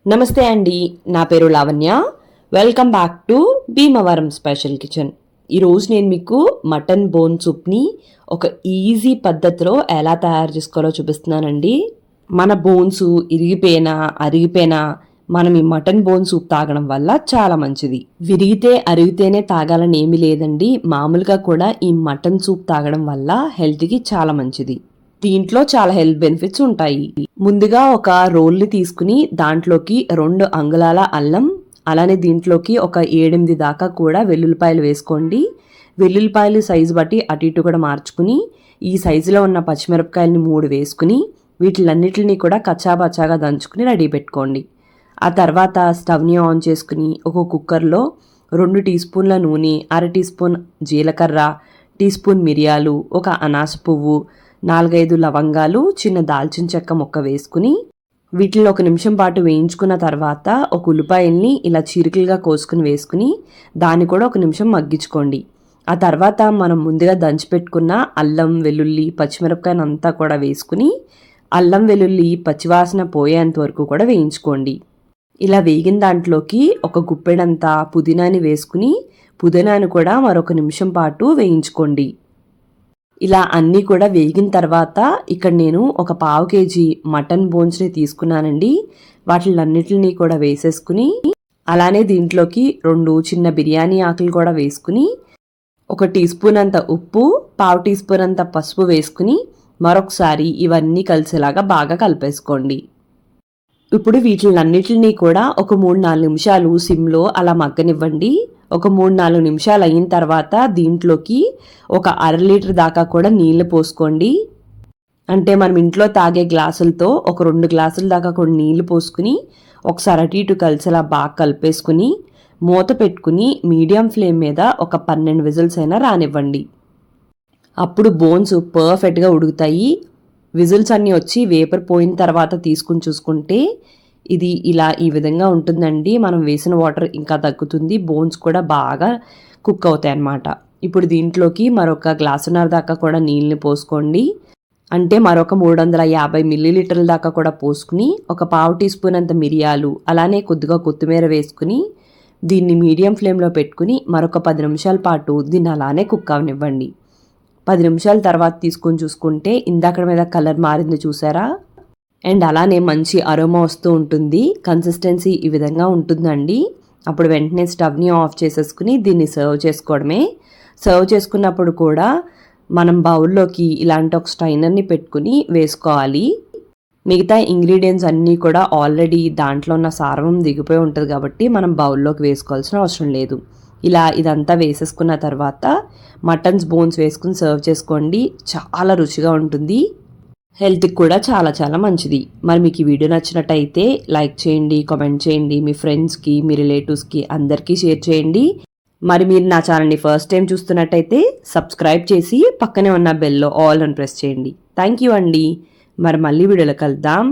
నమస్తే అండి, నా పేరు Lavanya. Welcome back to Bhimavaram special kitchen. ఈరోజు నేను మీకు మటన్ బోన్ సూప్ని ఒక ఈజీ పద్ధతిలో ఎలా తయారు చేసుకోవాలో చూపిస్తున్నానండి. మన బోన్స్ ఇరిగిపోయినా అరిగిపోయినా మనం ఈ మటన్ బోన్ సూప్ తాగడం వల్ల చాలా మంచిది. విరిగితే అరిగితేనే తాగాలని ఏమీ లేదండి, మామూలుగా కూడా ఈ మటన్ సూప్ తాగడం వల్ల హెల్త్కి చాలా మంచిది. దీంట్లో చాలా హెల్త్ బెనిఫిట్స్ ఉంటాయి. ముందుగా ఒక రోల్ని తీసుకుని దాంట్లోకి 2 అంగుళాల అల్లం, అలానే దీంట్లోకి ఒక 7-8 దాకా కూడా వెల్లుల్లిపాయలు వేసుకోండి. వెల్లుల్లిపాయలు సైజు బట్టి అటు ఇటు కూడా మార్చుకుని ఈ సైజులో ఉన్న పచ్చిమిరపకాయలని 3 వేసుకుని వీటిలన్నిటిని కూడా కచ్చాబచ్చాగా దంచుకుని రెడీ పెట్టుకోండి. ఆ తర్వాత స్టవ్ని ఆన్ చేసుకుని ఒక కుక్కర్లో 2 టీ స్పూన్ల నూనె, 1/2 టీ స్పూన్ జీలకర్ర, టీ స్పూన్ మిరియాలు, ఒక అనాస పువ్వు, 4-5 లవంగాలు, చిన్న దాల్చిన చెక్క ముక్క వేసుకుని వీటిని 1 నిమిషం పాటు వేయించుకున్న తర్వాత ఒక ఉల్లిపాయల్ని ఇలా చీరికలుగా కోసుకుని వేసుకుని దాన్ని కూడా 1 నిమిషం మగ్గించుకోండి. ఆ తర్వాత మనం ముందుగా దంచిపెట్టుకున్న అల్లం, వెల్లుల్లి, పచ్చిమిరపకాయను అంతా కూడా వేసుకుని అల్లం వెల్లుల్లి పచ్చివాసన పోయేంత వరకు కూడా వేయించుకోండి. ఇలా వేగిన దాంట్లోకి ఒక గుప్పెడంతా పుదీనాని వేసుకుని పుదీనాను కూడా మరొక నిమిషం పాటు వేయించుకోండి. ఇలా అన్నీ కూడా వేగిన తర్వాత ఇక్కడ నేను ఒక 1/2 కేజీ మటన్ బోన్స్ని తీసుకున్నానండి. వాటిలన్నిటిని కూడా వేసేసుకుని అలానే దీంట్లోకి 2 చిన్న బిర్యానీ ఆకులు కూడా వేసుకుని 1 టీ స్పూన్ అంత ఉప్పు, 1/2 టీ స్పూన్ అంత పసుపు వేసుకుని మరొకసారి ఇవన్నీ కలిసేలాగా బాగా కలిపేసుకోండి. ఇప్పుడు వీటిలన్నిటిని కూడా ఒక 3-4 నిమిషాలు సిమ్లో అలా మగ్గనివ్వండి. ఒక 3-4 నిమిషాలు అయిన తర్వాత దీంట్లోకి ఒక 1/2 లీటర్ దాకా కూడా నీళ్లు పోసుకోండి. అంటే మనం ఇంట్లో తాగే గ్లాసులతో ఒక 2 గ్లాసుల దాకా కూడా నీళ్లు పోసుకుని ఒకసారి అటు ఇటు కలిసేలా బాగా కలిపేసుకుని మూత పెట్టుకుని మీడియం ఫ్లేమ్ మీద ఒక 12 విజిల్స్ అయినా రానివ్వండి. అప్పుడు బోన్స్ పర్ఫెక్ట్గా ఉడుకుతాయి. విజిల్స్ అన్నీ వచ్చి వేపర్ పోయిన తర్వాత తీసుకుని చూసుకుంటే ఇది ఇలా ఈ విధంగా ఉంటుందండి. మనం వేసిన వాటర్ ఇంకా తగ్గుతుంది, బోన్స్ కూడా బాగా కుక్ అవుతాయి అన్నమాట. ఇప్పుడు దీంట్లోకి మరొక గ్లాసున్నర దాకా కూడా నీళ్ళని పోసుకోండి. అంటే మరొక 350 మిల్లీలీటర్ల దాకా కూడా పోసుకుని ఒక 1/2 టీ స్పూన్ అంత మిరియాలు, అలానే కొద్దిగా కొత్తిమీర వేసుకుని దీన్ని మీడియం ఫ్లేమ్లో పెట్టుకుని మరొక 10 నిమిషాల పాటు దీన్ని అలానే కుక్ అవనివ్వండి. 10 నిమిషాల తర్వాత తీసుకొని చూసుకుంటే ఇందాక మీద కలర్ మారింది చూసారా, అండ్ అలానే మంచి అరోమా వస్తూ ఉంటుంది. కన్సిస్టెన్సీ ఈ విధంగా ఉంటుందండి. అప్పుడు వెంటనే స్టవ్ని ఆఫ్ చేసేసుకుని దీన్ని సర్వ్ చేసుకోవడమే. సర్వ్ చేసుకున్నప్పుడు కూడా మనం బౌల్లోకి ఇలాంటి ఒక స్ట్రైనర్ని పెట్టుకుని వేసుకోవాలి. మిగతా ఇంగ్రీడియంట్స్ అన్నీ కూడా ఆల్రెడీ దాంట్లో ఉన్న సారం దిగిపోయి ఉంటుంది కాబట్టి మనం బౌల్లోకి వేసుకోవాల్సిన అవసరం లేదు. ఇలా ఇదంతా వేసేసుకున్న తర్వాత మటన్స్ బోన్స్ వేసుకుని సర్వ్ చేసుకోండి. చాలా రుచిగా ఉంటుంది, హెల్త్కి కూడా చాలా చాలా మంచిది. మరి మీకు ఈ వీడియో నచ్చినట్టయితే లైక్ చేయండి, కామెంట్ చేయండి, మీ ఫ్రెండ్స్కి, మీ రిలేటివ్స్కి అందరికీ షేర్ చేయండి. మరి మీరు నా ఛానల్ని ఫస్ట్ టైం చూస్తున్నట్టయితే సబ్స్క్రైబ్ చేసి పక్కనే ఉన్న బెల్లో ఆల్ అని ప్రెస్ చేయండి. థ్యాంక్ యూ అండి. మరి మళ్ళీ వీడియోలో కలుద్దాం.